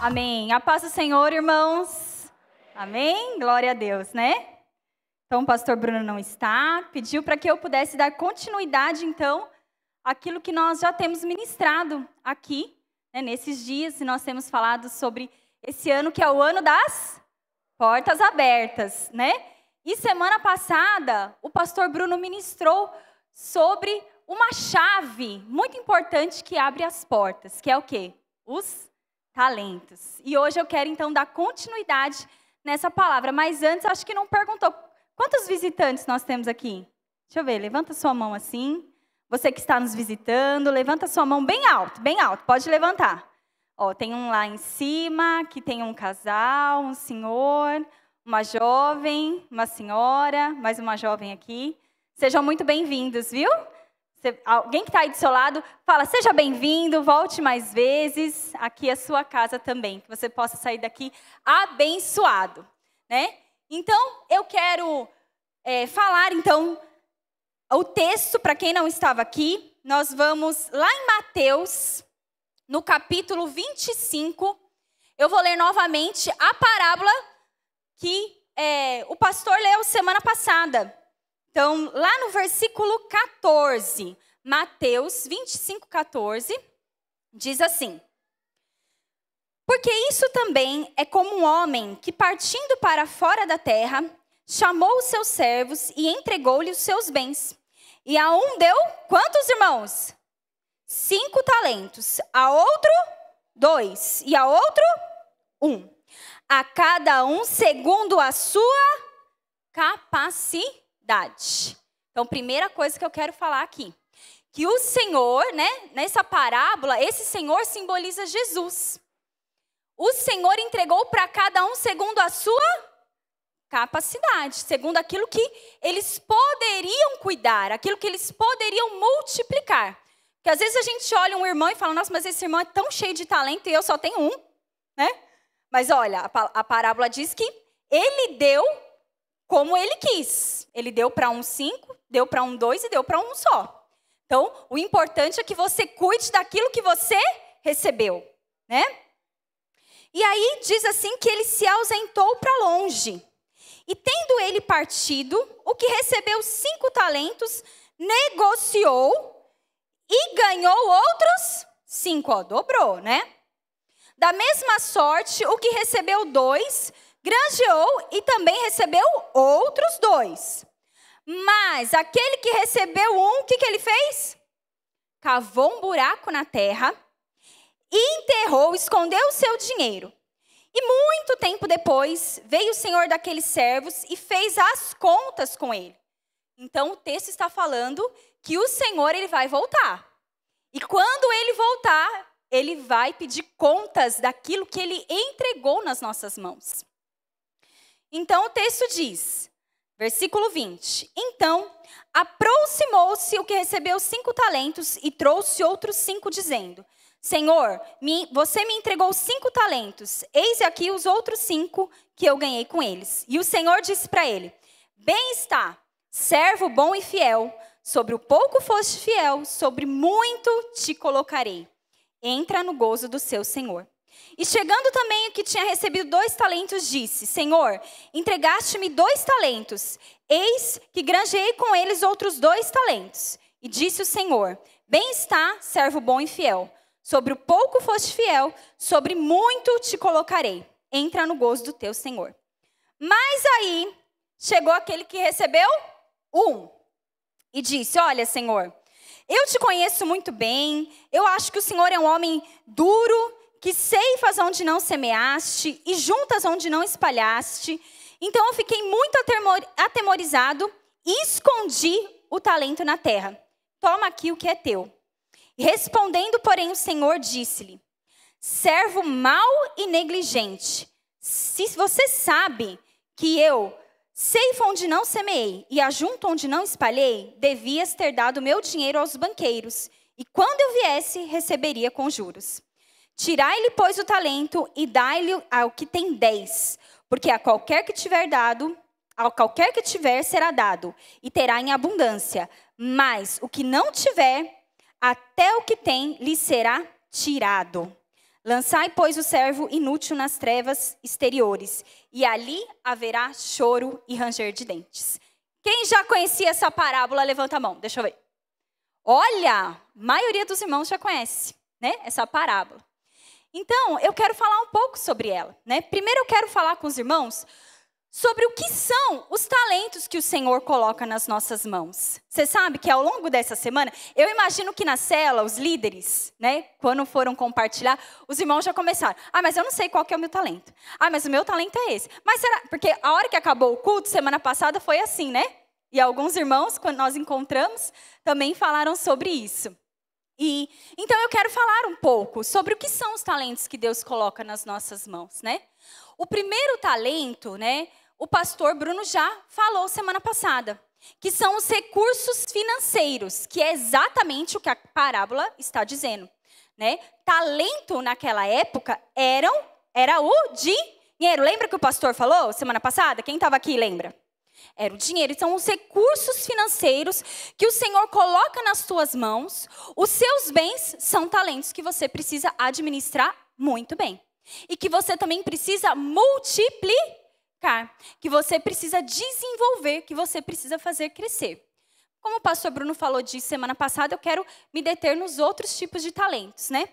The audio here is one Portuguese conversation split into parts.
Amém. A paz do Senhor, irmãos. Amém. Glória a Deus, né? Então, o pastor Bruno não está. Pediu para que eu pudesse dar continuidade, então, àquilo que nós já temos ministrado aqui, né, nesses dias. E nós temos falado sobre esse ano, que é o ano das portas abertas, né? E semana passada, o pastor Bruno ministrou sobre uma chave muito importante que abre as portas, que é o quê? Os talentos. E hoje eu quero, então, dar continuidade nessa palavra. Mas antes, acho que não perguntou. Quantos visitantes nós temos aqui? Deixa eu ver, levanta sua mão assim. Você que está nos visitando, levanta sua mão bem alto, pode levantar. Ó, tem um lá em cima, que tem um casal, um senhor, uma jovem, uma senhora, mais uma jovem aqui. Sejam muito bem-vindos, viu? Alguém que está aí do seu lado, fala, seja bem-vindo, volte mais vezes, aqui é a sua casa também, que você possa sair daqui abençoado, né? Então, eu quero falar, então, o texto, para quem não estava aqui, nós vamos lá em Mateus, no capítulo 25, eu vou ler novamente a parábola que o pastor leu semana passada. Então, lá no versículo 14, Mateus 25, 14, diz assim: porque isso também é como um homem que, partindo para fora da terra, chamou os seus servos e entregou-lhe os seus bens. E a um deu, quantos irmãos? 5 talentos, a outro 2, e a outro 1. A cada um segundo a sua capacidade. Então, primeira coisa que eu quero falar aqui, que o Senhor, né, nessa parábola, esse Senhor simboliza Jesus. O Senhor entregou para cada um segundo a sua capacidade, segundo aquilo que eles poderiam cuidar, aquilo que eles poderiam multiplicar. Porque às vezes a gente olha um irmão e fala, nossa, mas esse irmão é tão cheio de talento e eu só tenho um, né? Mas olha, a parábola diz que ele deu como ele quis. Ele deu para um 5, deu para um 2 e deu para um só. Então, o importante é que você cuide daquilo que você recebeu, né? E aí diz assim que ele se ausentou para longe. E tendo ele partido, o que recebeu 5 talentos, negociou e ganhou outros 5, ó, dobrou, né? Da mesma sorte, o que recebeu 2, granjeou e também recebeu outros 2. Mas aquele que recebeu 1, o que ele fez? Cavou um buraco na terra, enterrou, escondeu o seu dinheiro. E muito tempo depois, veio o senhor daqueles servos e fez as contas com ele. Então, o texto está falando que o Senhor ele vai voltar. E quando ele voltar, ele vai pedir contas daquilo que ele entregou nas nossas mãos. Então, o texto diz, versículo 20. Então, aproximou-se o que recebeu 5 talentos e trouxe outros 5, dizendo, Senhor, você me entregou 5 talentos, eis aqui os outros 5 que eu ganhei com eles. E o Senhor disse para ele, bem está, servo bom e fiel, sobre o pouco foste fiel, sobre muito te colocarei. Entra no gozo do seu Senhor. E chegando também o que tinha recebido 2 talentos, disse, Senhor, entregaste-me 2 talentos, eis que granjeei com eles outros 2 talentos. E disse o Senhor, bem está, servo bom e fiel, sobre o pouco foste fiel, sobre muito te colocarei. Entra no gozo do teu Senhor. Mas aí, chegou aquele que recebeu 1. E disse, olha, Senhor, eu te conheço muito bem, eu acho que o Senhor é um homem duro, que ceifas onde não semeaste e juntas onde não espalhaste. Então eu fiquei muito atemorizado e escondi o talento na terra. Toma aqui o que é teu. Respondendo, porém, o Senhor disse-lhe, servo mau e negligente, se você sabe que eu ceifo onde não semeei e ajunto onde não espalhei, devias ter dado meu dinheiro aos banqueiros, e quando eu viesse, receberia com juros. Tirai-lhe, pois, o talento e dai-lhe ao que tem 10, porque a qualquer que tiver dado, ao qualquer que tiver será dado, e terá em abundância, mas o que não tiver, até o que tem lhe será tirado. Lançai, pois, o servo inútil nas trevas exteriores, e ali haverá choro e ranger de dentes. Quem já conhecia essa parábola, levanta a mão, deixa eu ver. Olha, a maioria dos irmãos já conhece, né, essa parábola. Então, eu quero falar um pouco sobre ela, né? Primeiro eu quero falar com os irmãos sobre o que são os talentos que o Senhor coloca nas nossas mãos. Você sabe que ao longo dessa semana, eu imagino que na cela, os líderes, né, quando foram compartilhar, os irmãos já começaram. Mas eu não sei qual que é o meu talento. Mas o meu talento é esse. Mas será? Porque a hora que acabou o culto, semana passada, foi assim, né? E alguns irmãos, quando nós encontramos, também falaram sobre isso. Então eu quero falar um pouco sobre o que são os talentos que Deus coloca nas nossas mãos, né? O primeiro talento, né? O pastor Bruno já falou semana passada, que são os recursos financeiros, que é exatamente o que a parábola está dizendo, né? Talento naquela época era o dinheiro. Lembra que o pastor falou semana passada? Quem estava aqui lembra? Era o dinheiro. São os recursos financeiros que o Senhor coloca nas tuas mãos. Os seus bens são talentos que você precisa administrar muito bem. E que você também precisa multiplicar, que você precisa desenvolver, que você precisa fazer crescer. Como o pastor Bruno falou disso semana passada, eu quero me deter nos outros tipos de talentos, né?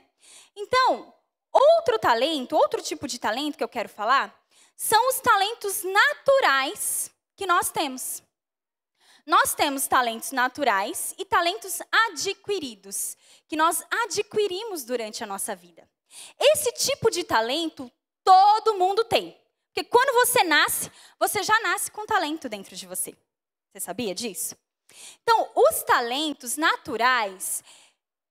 Então, outro tipo de talento que eu quero falar, são os talentos naturais que nós temos. Nós temos talentos naturais e talentos adquiridos, que nós adquirimos durante a nossa vida. Esse tipo de talento, todo mundo tem. Porque quando você nasce, você já nasce com talento dentro de você. Você sabia disso? Então, os talentos naturais,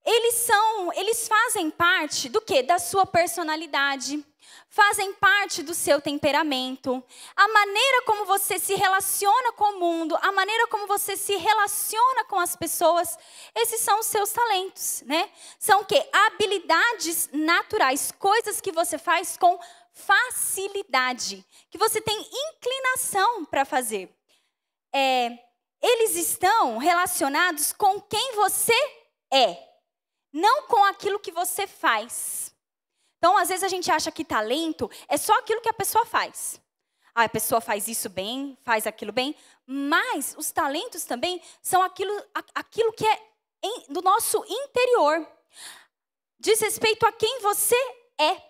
eles fazem parte do quê? Da sua personalidade, fazem parte do seu temperamento, a maneira como você se relaciona com o mundo, a maneira como você se relaciona com as pessoas, esses são os seus talentos, né? São o quê? Habilidades naturais, coisas que você faz com facilidade, que você tem inclinação para fazer. Eles estão relacionados com quem você é, não com aquilo que você faz. Então, às vezes a gente acha que talento é só aquilo que a pessoa faz. A pessoa faz isso bem, faz aquilo bem, mas os talentos também são aquilo que é do nosso interior. Diz respeito a quem você é.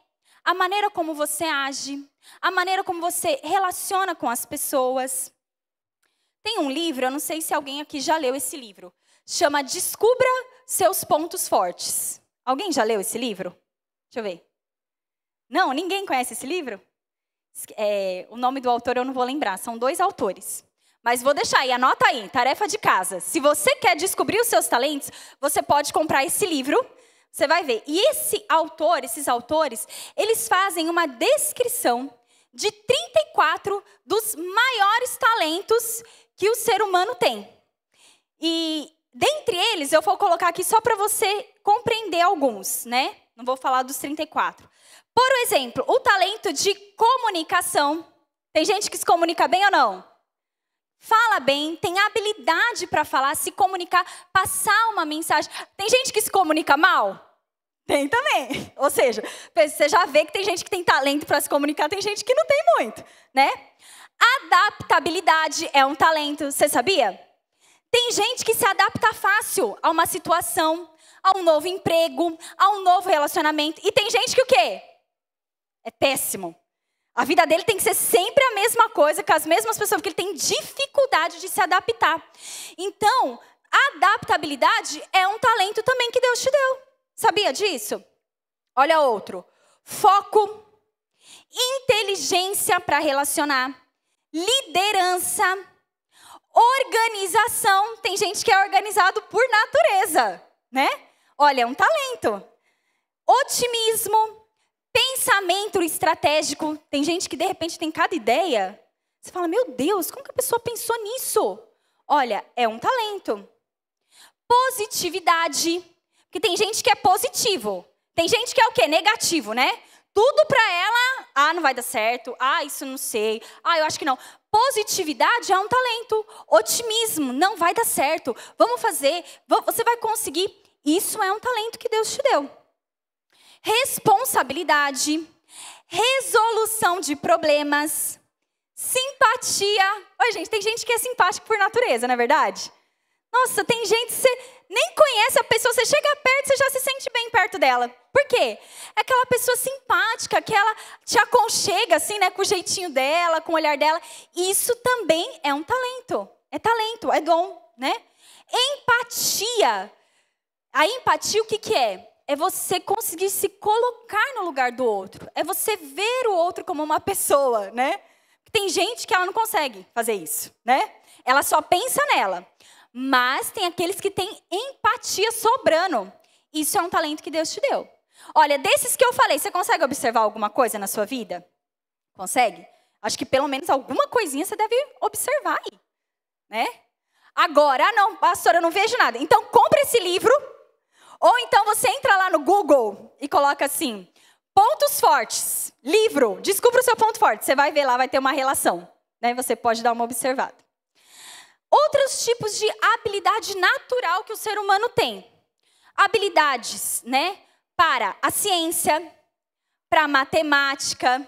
A maneira como você age, a maneira como você relaciona com as pessoas. Tem um livro, eu não sei se alguém aqui já leu esse livro, chama Descubra Seus Pontos Fortes. Alguém já leu esse livro? Deixa eu ver. Não, ninguém conhece esse livro? O nome do autor eu não vou lembrar, são 2 autores. Mas vou deixar aí, anota aí, tarefa de casa. Se você quer descobrir os seus talentos, você pode comprar esse livro. Você vai ver. E esses autores, eles fazem uma descrição de 34 dos maiores talentos que o ser humano tem. E dentre eles, eu vou colocar aqui só para você compreender alguns, né? Não vou falar dos 34. Por exemplo, o talento de comunicação. Tem gente que se comunica bem ou não? Fala bem, tem habilidade para falar, se comunicar, passar uma mensagem. Tem gente que se comunica mal? Tem também. Ou seja, você já vê que tem gente que tem talento para se comunicar, tem gente que não tem muito, né? Adaptabilidade é um talento, você sabia? Tem gente que se adapta fácil a uma situação, a um novo emprego, a um novo relacionamento. E tem gente que o quê? É péssimo. A vida dele tem que ser sempre a mesma coisa, com as mesmas pessoas, porque ele tem dificuldade de se adaptar. Então, adaptabilidade é um talento também que Deus te deu. Sabia disso? Olha outro. Foco, inteligência para relacionar, liderança, organização. Tem gente que é organizado por natureza, né? Olha, é um talento. Otimismo, pensamento estratégico. Tem gente que de repente tem cada ideia. Você fala, meu Deus, como que a pessoa pensou nisso? Olha, é um talento. Positividade. Porque tem gente que é positivo. Tem gente que é o quê? Negativo, né? Tudo para ela, não vai dar certo. Isso não sei. Eu acho que não. Positividade é um talento. Otimismo, não vai dar certo. Vamos fazer, você vai conseguir. Isso é um talento que Deus te deu. responsabilidade, resolução de problemas, simpatia. Oi, gente, tem gente que é simpática por natureza, não é verdade? Nossa, tem gente que você nem conhece a pessoa, você chega perto, você já se sente bem perto dela. Por quê? É aquela pessoa simpática, que ela te aconchega, assim, né, com o jeitinho dela, com o olhar dela. Isso também é um talento. É talento, é dom, né? Empatia. A empatia, o que é? É você conseguir se colocar no lugar do outro. É você ver o outro como uma pessoa, né? Tem gente que ela não consegue fazer isso, né? Ela só pensa nela. Mas tem aqueles que têm empatia sobrando. Isso é um talento que Deus te deu. Olha, desses que eu falei, você consegue observar alguma coisa na sua vida? Consegue? Acho que pelo menos alguma coisinha você deve observar aí, né? Agora, não, pastora, eu não vejo nada. Então, compra esse livro. Ou então você entra lá no Google e coloca assim, pontos fortes, livro, descubra o seu ponto forte. Você vai ver lá, vai ter uma relação, né? Você pode dar uma observada. Outros tipos de habilidade natural que o ser humano tem. Habilidades, né? Para a ciência, para a matemática,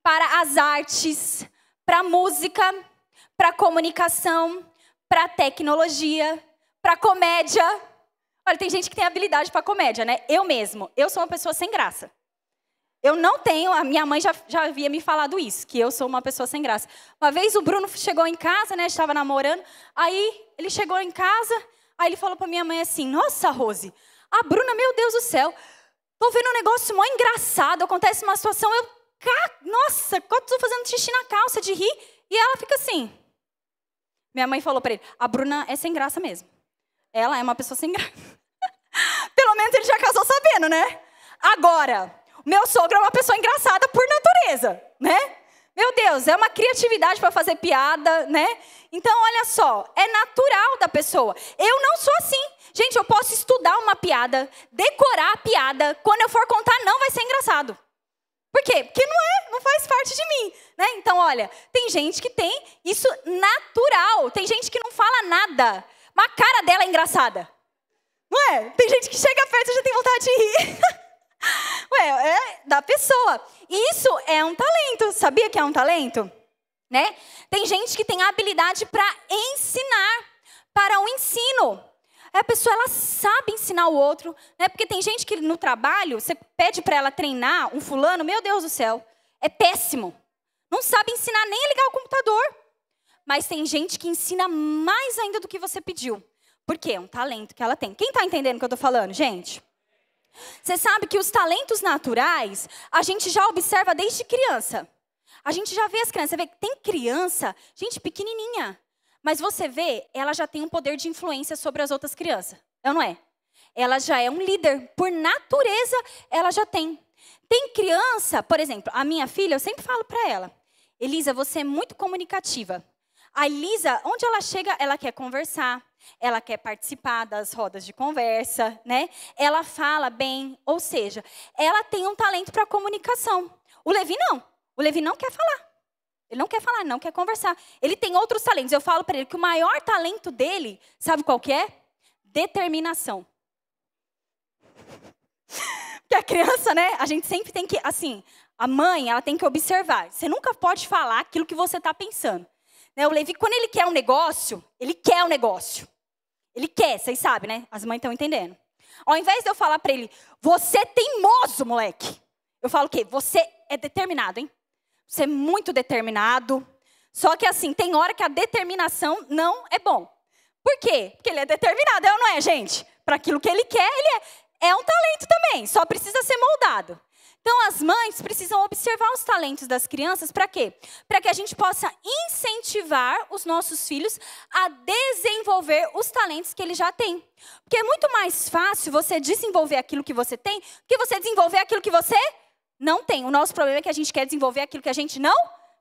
para as artes, para a música, para a comunicação, para a tecnologia, para a comédia. Olha, tem gente que tem habilidade para comédia, né? Eu sou uma pessoa sem graça. Eu não tenho, a minha mãe já havia me falado isso, que eu sou uma pessoa sem graça. Uma vez o Bruno chegou em casa, né? Estava namorando, aí ele chegou em casa, aí ele falou para minha mãe assim, nossa, Rose, a Bruna, meu Deus do céu, tô vendo um negócio mó engraçado, acontece uma situação, nossa, eu tô fazendo xixi na calça de rir, e ela fica assim. Minha mãe falou para ele, a Bruna é sem graça mesmo. Ela é uma pessoa sem graça. Pelo menos ele já casou sabendo, né? Agora, meu sogro é uma pessoa engraçada por natureza, né? Meu Deus, é uma criatividade para fazer piada, né? Então, olha só, é natural da pessoa. Eu não sou assim. Gente, eu posso estudar uma piada, decorar a piada, quando eu for contar não vai ser engraçado. Por quê? Porque não faz parte de mim, né? Então, olha, tem gente que tem isso natural. Tem gente que não fala nada, mas a cara dela é engraçada. Não é? Tem gente que chega perto e já tem vontade de rir. Ué, é da pessoa. Isso é um talento. Sabia que é um talento? Né? Tem gente que tem habilidade para ensinar, para o ensino. A pessoa, ela sabe ensinar o outro, né? Porque tem gente que no trabalho, você pede para ela treinar um fulano, meu Deus do céu, é péssimo. Não sabe ensinar nem a ligar o computador. Mas tem gente que ensina mais ainda do que você pediu. Por quê? É um talento que ela tem. Quem está entendendo o que eu estou falando, gente? Você sabe que os talentos naturais, a gente já observa desde criança. A gente já vê as crianças. Você vê que tem criança, gente pequenininha. Mas você vê, ela já tem um poder de influência sobre as outras crianças. Não é? Ela já é um líder. Por natureza, ela já tem. Tem criança, por exemplo, a minha filha, eu sempre falo para ela. Elisa, você é muito comunicativa. A Elisa, onde ela chega, ela quer conversar. Ela quer participar das rodas de conversa, né? Ela fala bem, ou seja, ela tem um talento para comunicação. O Levi não. O Levi não quer falar. Ele não quer falar, não quer conversar. Ele tem outros talentos. Eu falo para ele que o maior talento dele, sabe qual que é? Determinação. Porque a criança, né? A gente sempre tem que, assim, a mãe, ela tem que observar. Você nunca pode falar aquilo que você está pensando. Né? O Levi, quando ele quer um negócio, ele quer um negócio. Ele quer, vocês sabem, né? As mães estão entendendo. Ao invés de eu falar para ele, você é teimoso, moleque. Eu falo o quê? Você é determinado, hein? Você é muito determinado. Só que assim, tem hora que a determinação não é bom. Por quê? Porque ele é determinado, não é, gente? Para aquilo que ele quer, ele é um talento também. Só precisa ser moldado. Então, as mães precisam observar os talentos das crianças para quê? Para que a gente possa incentivar os nossos filhos a desenvolver os talentos que eles já têm. Porque é muito mais fácil você desenvolver aquilo que você tem, que você desenvolver aquilo que você não tem. O nosso problema é que a gente quer desenvolver aquilo que a gente não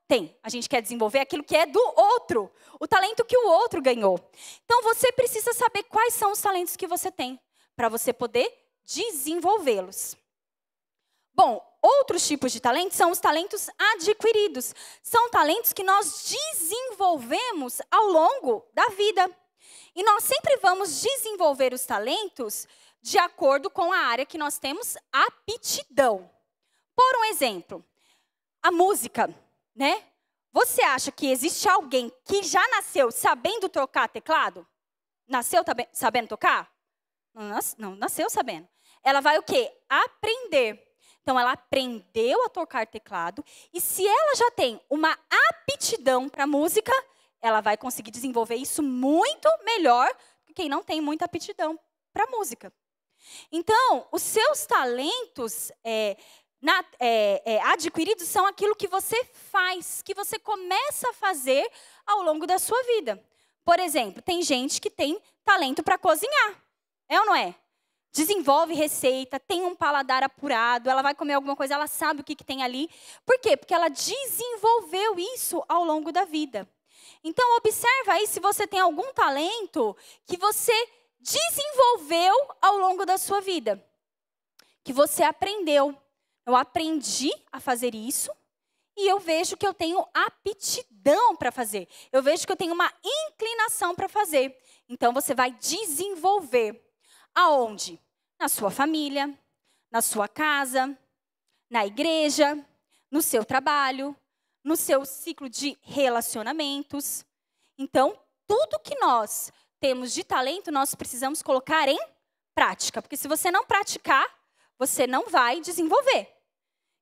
tem. A gente quer desenvolver aquilo que é do outro. O talento que o outro ganhou. Então, você precisa saber quais são os talentos que você tem, para você poder desenvolvê-los. Bom, outros tipos de talentos são os talentos adquiridos. São talentos que nós desenvolvemos ao longo da vida. E nós sempre vamos desenvolver os talentos de acordo com a área que nós temos aptidão. Por um exemplo, a música, né? Você acha que existe alguém que já nasceu sabendo tocar teclado? Nasceu sabendo tocar? Não nasceu sabendo. Ela vai o quê? Aprender. Então, ela aprendeu a tocar teclado. E se ela já tem uma aptidão para música, ela vai conseguir desenvolver isso muito melhor do que quem não tem muita aptidão para música. Então, os seus talentos adquiridos são aquilo que você faz, que você começa a fazer ao longo da sua vida. Por exemplo, tem gente que tem talento para cozinhar. É ou não é? Desenvolve receita, tem um paladar apurado, ela vai comer alguma coisa, ela sabe o que tem ali. Por quê? Porque ela desenvolveu isso ao longo da vida. Então, observa aí se você tem algum talento que você desenvolveu ao longo da sua vida. Que você aprendeu. Eu aprendi a fazer isso e eu vejo que eu tenho aptidão para fazer. Eu vejo que eu tenho uma inclinação para fazer. Então, você vai desenvolver. Aonde? Na sua família, na sua casa, na igreja, no seu trabalho, no seu ciclo de relacionamentos. Então, tudo que nós temos de talento, nós precisamos colocar em prática. Porque se você não praticar, você não vai desenvolver.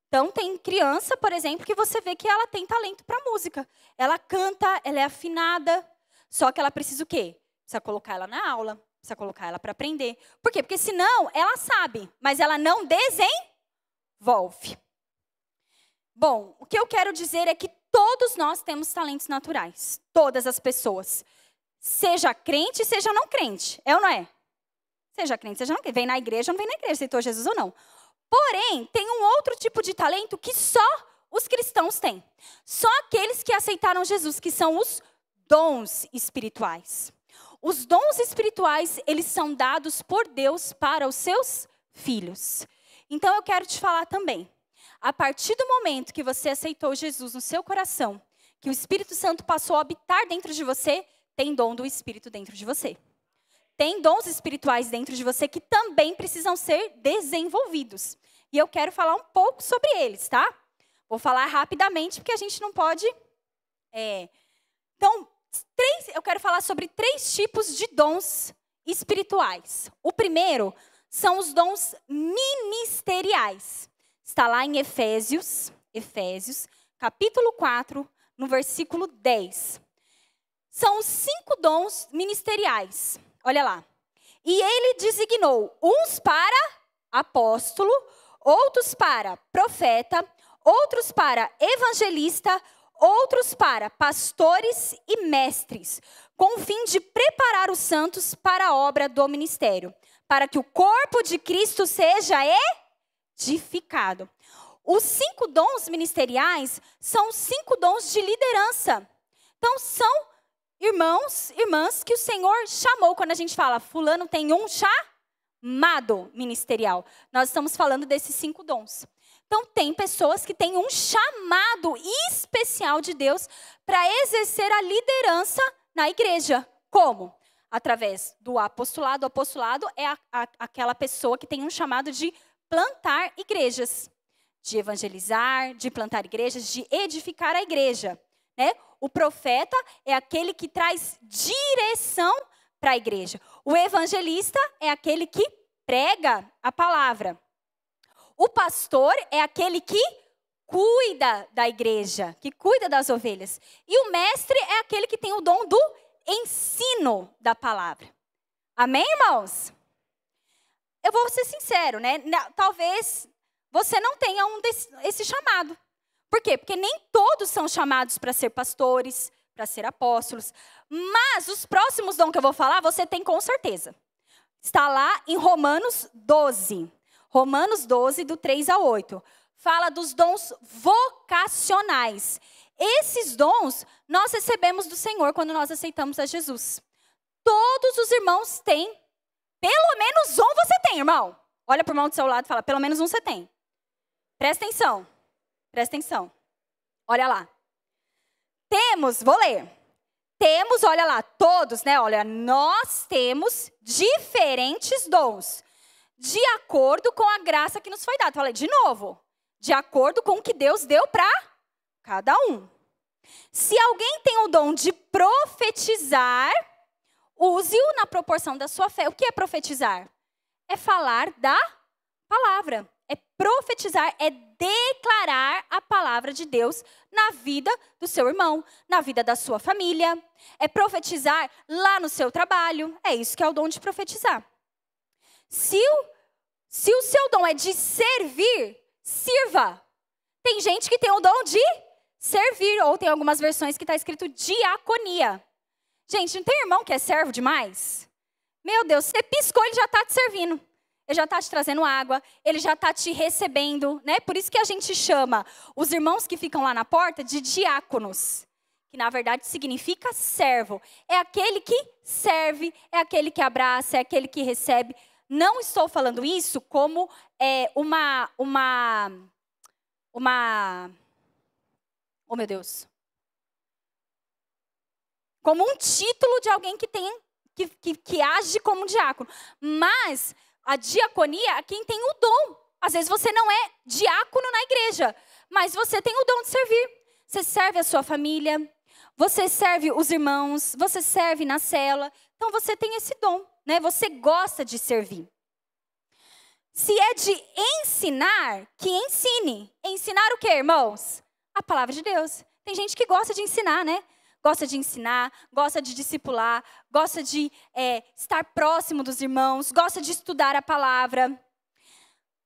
Então, tem criança, por exemplo, que você vê que ela tem talento para música. Ela canta, ela é afinada, só que ela precisa o quê? Precisa colocar ela na aula, precisa colocar ela para aprender. Por quê? Porque senão, ela sabe, mas ela não desenvolve. Bom, o que eu quero dizer é que todos nós temos talentos naturais. Todas as pessoas. Seja crente, seja não crente. É ou não é? Seja crente, seja não crente. Vem na igreja ou não vem na igreja, aceitou Jesus ou não. Porém, tem um outro tipo de talento que só os cristãos têm. Só aqueles que aceitaram Jesus, que são os dons espirituais. Os dons espirituais, eles são dados por Deus para os seus filhos. Então, eu quero te falar também. A partir do momento que você aceitou Jesus no seu coração, que o Espírito Santo passou a habitar dentro de você, tem dom do Espírito dentro de você. Tem dons espirituais dentro de você que também precisam ser desenvolvidos. E eu quero falar um pouco sobre eles, tá? Vou falar rapidamente, porque a gente não pode... Então, eu quero falar sobre 3 tipos de dons espirituais. O primeiro são os dons ministeriais. Está lá em Efésios, capítulo 4, no versículo 10. São os 5 dons ministeriais. Olha lá. E ele designou uns para apóstolo, outros para profeta, outros para evangelista, outros para pastores e mestres, com o fim de preparar os santos para a obra do ministério, para que o corpo de Cristo seja edificado. Os 5 dons ministeriais são 5 dons de liderança. Então, são irmãos, irmãs que o Senhor chamou. Quando a gente fala, fulano tem um chamado ministerial, nós estamos falando desses 5 dons. Então, tem pessoas que têm um chamado especial de Deus para exercer a liderança na igreja. Como? Através do apostolado. O apostolado é aquela pessoa que tem um chamado de plantar igrejas, de evangelizar, de plantar igrejas, de edificar a igreja, né? O profeta é aquele que traz direção para a igreja. O evangelista é aquele que prega a palavra. O pastor é aquele que cuida da igreja, que cuida das ovelhas. E o mestre é aquele que tem o dom do ensino da palavra. Amém, irmãos? Eu vou ser sincero, né? Talvez você não tenha esse chamado. Por quê? Porque nem todos são chamados para ser pastores, para ser apóstolos. Mas os próximos dons que eu vou falar, você tem com certeza. Está lá em Romanos 12. Romanos 12, do 3 ao 8. Fala dos dons vocacionais. Esses dons nós recebemos do Senhor quando nós aceitamos a Jesus. Todos os irmãos têm. Pelo menos um você tem, irmão. Olha para o irmão do seu lado e fala, pelo menos um você tem. Presta atenção. Presta atenção. Olha lá. Temos, vou ler. Temos, olha lá, todos, né? Olha, nós temos diferentes dons. de acordo com a graça que nos foi dada. Falei de novo, de acordo com o que Deus deu para cada um. Se alguém tem o dom de profetizar, use-o na proporção da sua fé. O que é profetizar? É falar da palavra. É profetizar, é declarar a palavra de Deus na vida do seu irmão, na vida da sua família. É profetizar lá no seu trabalho. É isso que é o dom de profetizar. Se o seu dom é de servir, sirva. Tem gente que tem o dom de servir, ou tem algumas versões que está escrito diaconia. Gente, não tem irmão que é servo demais? Meu Deus, você piscou, ele já está te servindo. Ele já está te trazendo água, ele já está te recebendo, né? Por isso que a gente chama os irmãos que ficam lá na porta de diáconos, que na verdade significa servo. É aquele que serve, é aquele que abraça, é aquele que recebe. Não estou falando isso como oh meu Deus. Como um título de alguém que tem, que age como diácono. Mas a diaconia é quem tem o dom. Às vezes você não é diácono na igreja, mas você tem o dom de servir. Você serve a sua família, você serve os irmãos, você serve na cela. Então você tem esse dom, né? Você gosta de servir. Se é de ensinar, que ensine. Ensinar o quê, irmãos? A palavra de Deus. Tem gente que gosta de ensinar, né? Gosta de ensinar, gosta de discipular, gosta de estar próximo dos irmãos, gosta de estudar a palavra.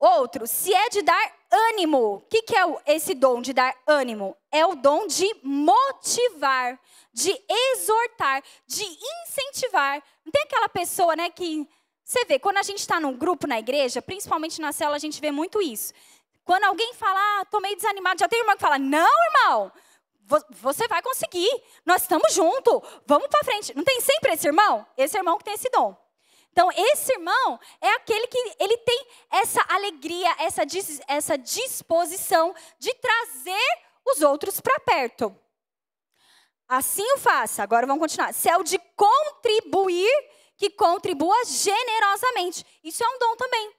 Outro, se é de dar ânimo. O que é esse dom de dar ânimo? É o dom de motivar, de exortar, de incentivar. Não tem aquela pessoa, né, que... Você vê, quando a gente está num grupo na igreja, principalmente na célula, a gente vê muito isso. Quando alguém fala, tô meio desanimado, já tem irmão que fala, não, irmão, você vai conseguir, nós estamos juntos, vamos para frente. Não tem sempre esse irmão? Esse irmão que tem esse dom. Então, esse irmão é aquele que ele tem essa alegria, essa disposição de trazer os outros para perto. Assim o faça. Agora vamos continuar. Se é o de contribuir, que contribua generosamente. Isso é um dom também.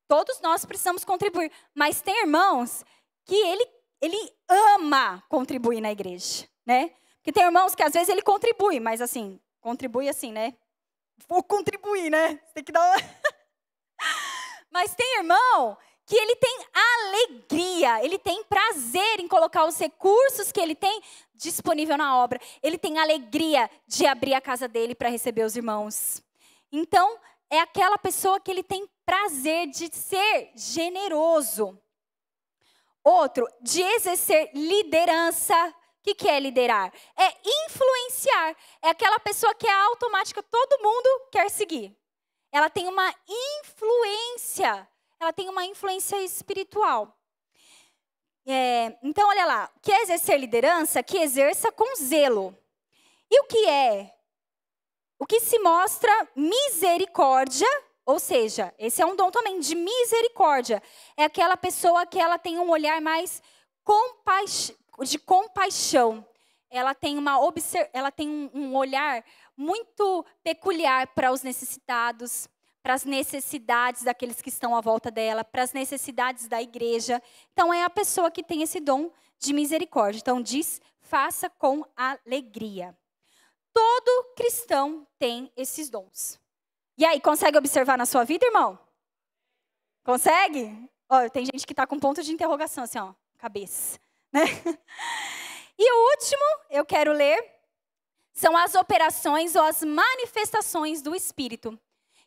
Todos nós precisamos contribuir. Mas tem irmãos que ele ama contribuir na igreja, né? Porque tem irmãos que às vezes ele contribui, mas assim, contribui assim, né? Vou contribuir, né? Você tem que dar uma... Mas tem irmão que ele tem alegria, ele tem prazer em colocar os recursos que ele tem disponível na obra. Ele tem alegria de abrir a casa dele para receber os irmãos. Então, é aquela pessoa que ele tem prazer de ser generoso. Outro, de exercer liderança. O que é liderar? É influenciar. É aquela pessoa que é automática, todo mundo quer seguir. Ela tem uma influência. Ela tem uma influência espiritual. Então, olha lá. Que é exercer liderança? Que exerça com zelo. E o que é? O que se mostra misericórdia, ou seja, esse é um dom também de misericórdia. É aquela pessoa que ela tem um olhar mais de compaixão. Ela tem um olhar muito peculiar para os necessitados, para as necessidades daqueles que estão à volta dela, para as necessidades da igreja. Então, é a pessoa que tem esse dom de misericórdia. Então, diz, faça com alegria. Todo cristão tem esses dons. E aí, consegue observar na sua vida, irmão? Consegue? Ó, tem gente que está com ponto de interrogação, assim, ó, cabeça, né? E o último, eu quero ler, são as operações ou as manifestações do Espírito,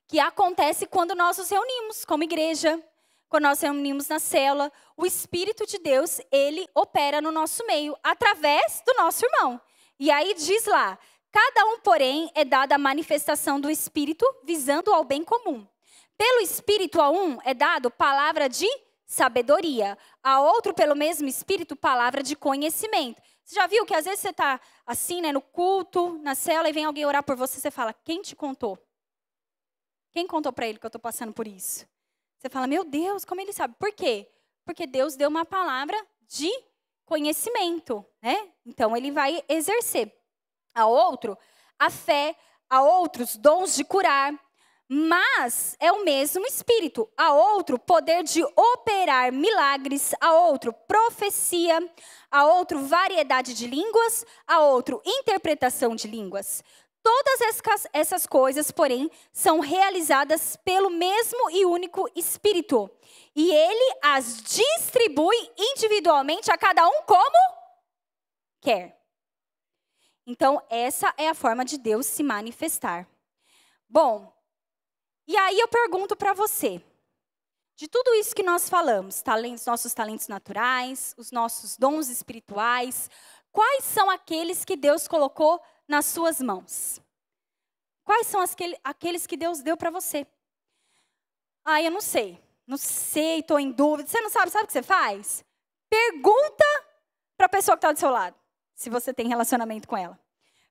que acontece quando nós nos reunimos como igreja, quando nós nos reunimos na célula. O Espírito de Deus, ele opera no nosso meio, através do nosso irmão. E aí diz lá, cada um, porém, é dada a manifestação do Espírito, visando ao bem comum. Pelo Espírito a um é dado palavra de sabedoria, a outro, pelo mesmo Espírito, palavra de conhecimento. Você já viu que às vezes você está assim, né, no culto, na célula, e vem alguém orar por você, você fala, quem te contou? Quem contou para ele que eu estou passando por isso? Você fala, meu Deus, como ele sabe? Por quê? Porque Deus deu uma palavra de conhecimento, né? Então, ele vai exercer. A outro, a fé, a outros, dons de curar, Mas é o mesmo Espírito. A outro, poder de operar milagres. A outro, profecia. A outro, variedade de línguas. A outro, interpretação de línguas. Todas essas coisas, porém, são realizadas pelo mesmo e único Espírito. E ele as distribui individualmente a cada um como quer. Então, essa é a forma de Deus se manifestar. Bom, e aí eu pergunto para você, de tudo isso que nós falamos, nossos talentos naturais, os nossos dons espirituais, quais são aqueles que Deus colocou nas suas mãos? Quais são aqueles que Deus deu para você? Eu não sei, estou em dúvida. Você não sabe o que você faz? Pergunta para a pessoa que está do seu lado, se você tem relacionamento com ela.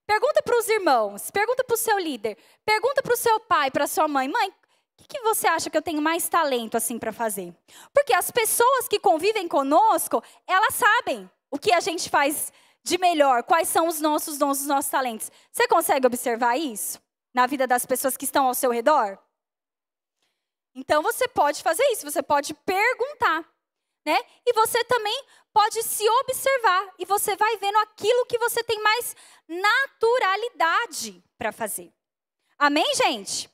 Pergunta para os irmãos, pergunta para o seu líder, pergunta para o seu pai, para a sua mãe. Mãe, o que você acha que eu tenho mais talento assim para fazer? Porque as pessoas que convivem conosco, elas sabem o que a gente faz de melhor, quais são os nossos dons, os nossos talentos. Você consegue observar isso na vida das pessoas que estão ao seu redor? Então você pode fazer isso, você pode perguntar, né? E você também pode se observar e você vai vendo aquilo que você tem mais naturalidade para fazer. Amém, gente?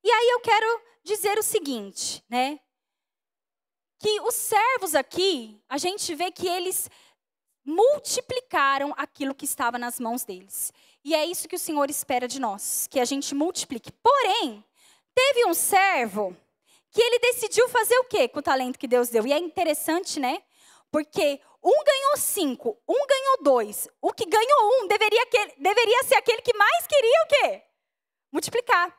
E aí eu quero dizer o seguinte, né? Que os servos aqui, a gente vê que eles multiplicaram aquilo que estava nas mãos deles. E é isso que o Senhor espera de nós, que a gente multiplique. Porém, teve um servo que ele decidiu fazer o quê com o talento que Deus deu? E é interessante, né? Porque um ganhou 5, um ganhou 2. O que ganhou 1 deveria ser aquele que mais queria o quê? Multiplicar.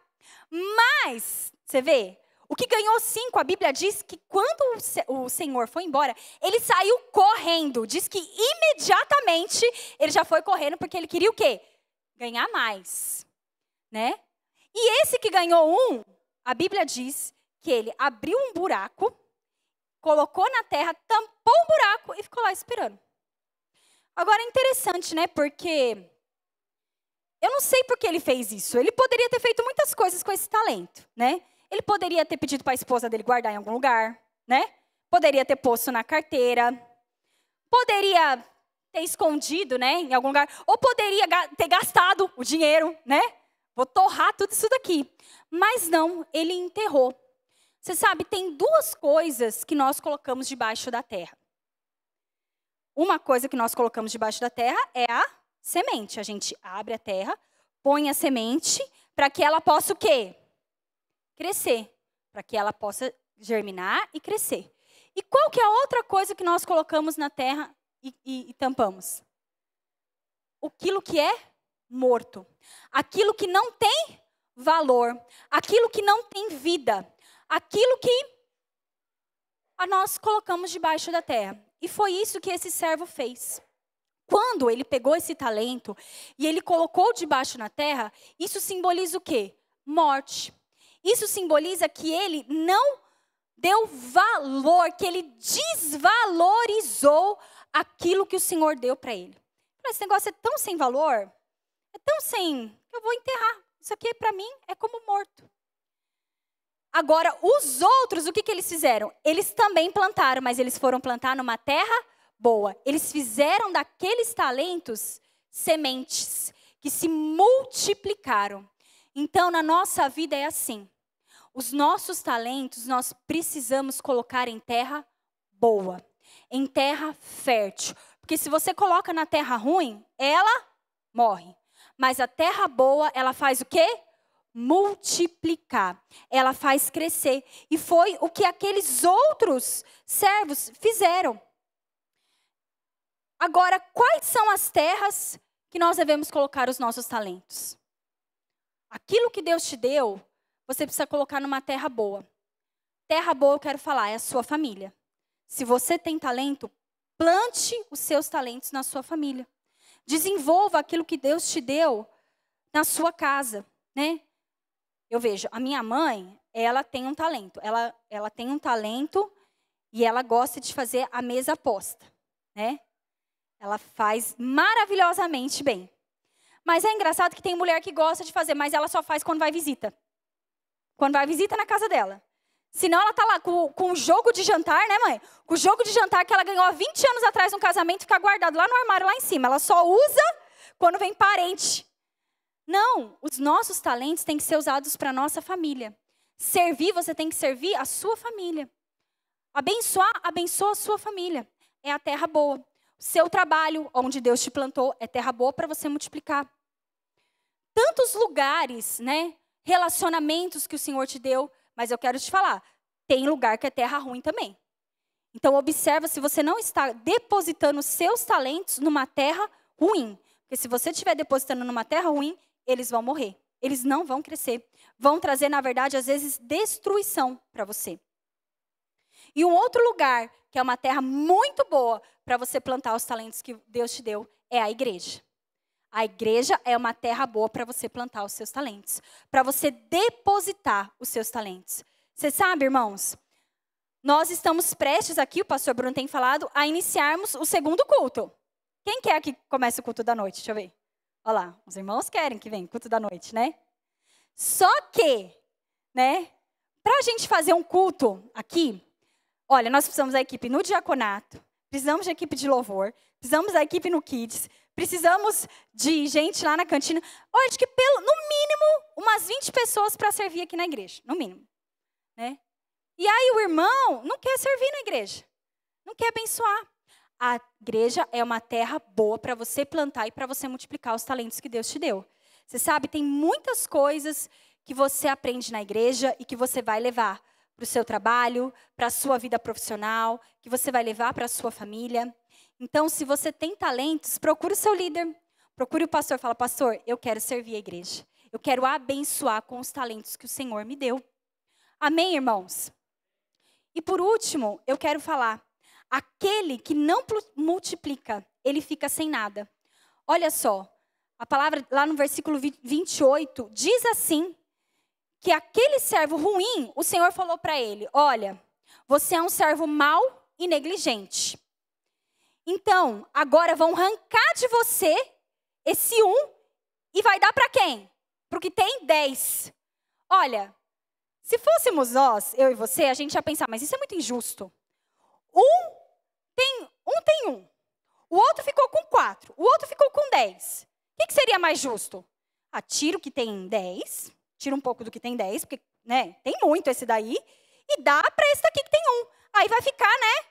Mas, você vê, o que ganhou 5, a Bíblia diz que quando o Senhor foi embora, ele saiu correndo. Diz que imediatamente ele já foi correndo porque ele queria o quê? Ganhar mais, né? E esse que ganhou 1, a Bíblia diz que ele abriu um buraco, colocou na terra, tampou um buraco e ficou lá esperando. Agora é interessante, né? Porque eu não sei por que ele fez isso. Ele poderia ter feito muitas coisas com esse talento, né? Ele poderia ter pedido para a esposa dele guardar em algum lugar, né? Poderia ter posto na carteira. Poderia ter escondido, né? Em algum lugar. Ou poderia ter gastado o dinheiro, né? Vou torrar tudo isso daqui. Mas não, ele enterrou. Você sabe, tem 2 coisas que nós colocamos debaixo da terra. Uma coisa que nós colocamos debaixo da terra é a semente. A gente abre a terra, põe a semente para que ela possa o quê? Crescer. Para que ela possa germinar e crescer. E qual que é a outra coisa que nós colocamos na terra e tampamos? Aquilo que é morto. Aquilo que não tem valor. Aquilo que não tem vida. Aquilo que nós colocamos debaixo da terra. E foi isso que esse servo fez. Quando ele pegou esse talento e ele colocou debaixo na terra, isso simboliza o quê? Morte. Isso simboliza que ele não deu valor, que ele desvalorizou aquilo que o Senhor deu para ele. Esse negócio é tão sem valor, é tão sem, que eu vou enterrar. Isso aqui para mim é como morto. Agora, os outros, o que eles fizeram? Eles também plantaram, mas eles foram plantar numa terra boa. Eles fizeram daqueles talentos sementes que se multiplicaram. Então, na nossa vida é assim. Os nossos talentos, nós precisamos colocar em terra boa, em terra fértil. Porque se você coloca na terra ruim, ela morre. Mas a terra boa, ela faz o quê? Multiplicar. Ela faz crescer. E foi o que aqueles outros servos fizeram. Agora, quais são as terras que nós devemos colocar os nossos talentos? Aquilo que Deus te deu, você precisa colocar numa terra boa. Terra boa, eu quero falar, é a sua família. Se você tem talento, plante os seus talentos na sua família. Desenvolva aquilo que Deus te deu na sua casa, né? Eu vejo, a minha mãe, ela tem um talento. Ela tem um talento e ela gosta de fazer a mesa posta, né? Ela faz maravilhosamente bem. Mas é engraçado que tem mulher que gosta de fazer, mas ela só faz quando vai visita. quando vai visita na casa dela. Senão ela tá lá com o jogo de jantar, né, mãe? Com o jogo de jantar que ela ganhou há 20 anos atrás no casamento, fica guardado lá no armário, lá em cima. Ela só usa quando vem parente. Não, os nossos talentos têm que ser usados para a nossa família. Servir, você tem que servir a sua família. Abençoar, abençoa a sua família. É a terra boa. O seu trabalho, onde Deus te plantou, é terra boa para você multiplicar. Tantos lugares, né? Relacionamentos que o Senhor te deu, mas eu quero te falar, tem lugar que é terra ruim também. Então observa se você não está depositando seus talentos numa terra ruim. Porque se você estiver depositando numa terra ruim, eles vão morrer. Eles não vão crescer. Vão trazer, na verdade, às vezes, destruição para você. E um outro lugar, que é uma terra muito boa para você plantar os talentos que Deus te deu, é a igreja. A igreja é uma terra boa para você plantar os seus talentos. Para você depositar os seus talentos. Você sabe, irmãos, nós estamos prestes aqui, o pastor Bruno tem falado, a iniciarmos o segundo culto. Quem quer que comece o culto da noite? Deixa eu ver. Olha lá, os irmãos querem que venha, culto da noite, né? Só que, né, para a gente fazer um culto aqui, olha, nós precisamos da equipe no diaconato, precisamos da equipe de louvor, precisamos da equipe no Kids, precisamos de gente lá na cantina. Olha, acho que no mínimo, umas 20 pessoas para servir aqui na igreja, no mínimo, né? E aí o irmão não quer servir na igreja, não quer abençoar. A igreja é uma terra boa para você plantar e para você multiplicar os talentos que Deus te deu. Você sabe, tem muitas coisas que você aprende na igreja e que você vai levar para o seu trabalho, para a sua vida profissional, que você vai levar para a sua família. Então, se você tem talentos, procure o seu líder, procure o pastor. Fala, pastor, eu quero servir a igreja. Eu quero abençoar com os talentos que o Senhor me deu. Amém, irmãos? E por último, eu quero falar. Aquele que não multiplica, ele fica sem nada. Olha só, a palavra lá no versículo 28 diz assim, que aquele servo ruim, o Senhor falou para ele, olha, você é um servo mau e negligente. Então, agora vão arrancar de você esse um e vai dar para quem? Para o que tem 10. Olha, se fôssemos nós, eu e você, a gente ia pensar, mas isso é muito injusto. Um tem um. O outro ficou com 4. O outro ficou com 10. O que seria mais justo? Tira o que tem 10. Tira um pouco do que tem 10, porque, né, tem muito esse daí. E dá para esse daqui que tem 1. Aí vai ficar, né?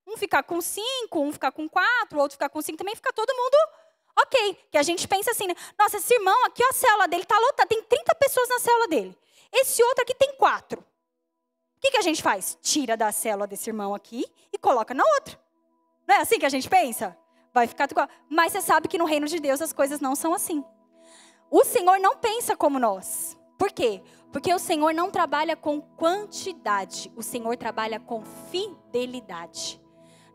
Um ficar com 5, um ficar com 4, o outro ficar com 5. Também fica todo mundo ok. Que a gente pensa assim, né? Nossa, esse irmão aqui, ó, a célula dele tá lotada. Tem 30 pessoas na célula dele. Esse outro aqui tem 4. O que a gente faz? Tira da célula desse irmão aqui e coloca na outra. Não é assim que a gente pensa? Vai ficar igual. Mas você sabe que no reino de Deus as coisas não são assim. O Senhor não pensa como nós. Por quê? Porque o Senhor não trabalha com quantidade. O Senhor trabalha com fidelidade.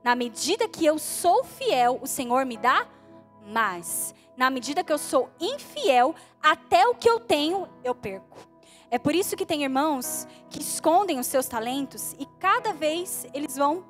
Na medida que eu sou fiel, o Senhor me dá mais. Na medida que eu sou infiel, até o que eu tenho, eu perco. É por isso que tem irmãos que escondem os seus talentos e cada vez eles vão,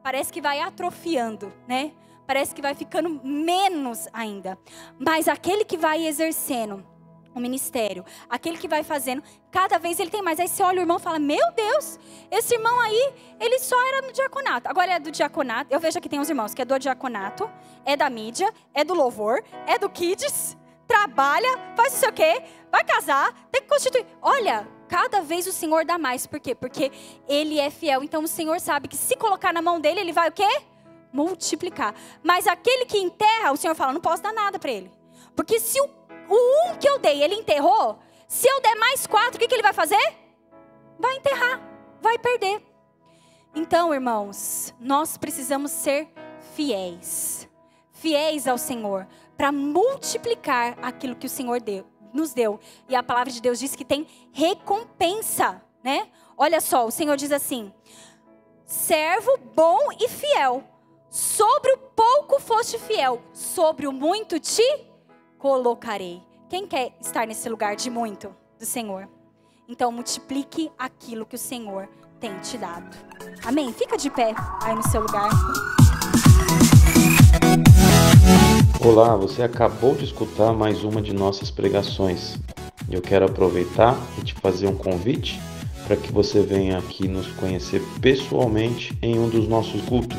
parece que vai atrofiando, né? Parece que vai ficando menos ainda. Mas aquele que vai exercendo o ministério, aquele que vai fazendo, cada vez ele tem mais. Aí você olha o irmão e fala, meu Deus, esse irmão aí, ele só era no diaconato. Agora é do diaconato, eu vejo aqui tem uns irmãos que é do diaconato, é da mídia, é do louvor, é do kids, trabalha, faz não sei o quê, vai casar, tem que constituir. Olha, cada vez o Senhor dá mais. Por quê? Porque Ele é fiel. Então o Senhor sabe que se colocar na mão dele, Ele vai o quê? Multiplicar. Mas aquele que enterra, o Senhor fala, não posso dar nada para ele. Porque se o um que eu dei, ele enterrou, se eu der mais 4, o que ele vai fazer? Vai enterrar, vai perder. Então, irmãos, nós precisamos ser fiéis. Fiéis ao Senhor. Para multiplicar aquilo que o Senhor nos deu. E a palavra de Deus diz que tem recompensa, né? Olha só, o Senhor diz assim, servo bom e fiel, sobre o pouco foste fiel, sobre o muito te colocarei. Quem quer estar nesse lugar de muito do Senhor? Então multiplique aquilo que o Senhor tem te dado. Amém? Fica de pé aí no seu lugar. Olá, você acabou de escutar mais uma de nossas pregações. Eu quero aproveitar e te fazer um convite para que você venha aqui nos conhecer pessoalmente em um dos nossos cultos.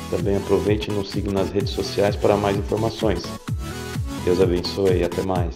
Também aproveite e nos siga nas redes sociais para mais informações. Deus abençoe e até mais.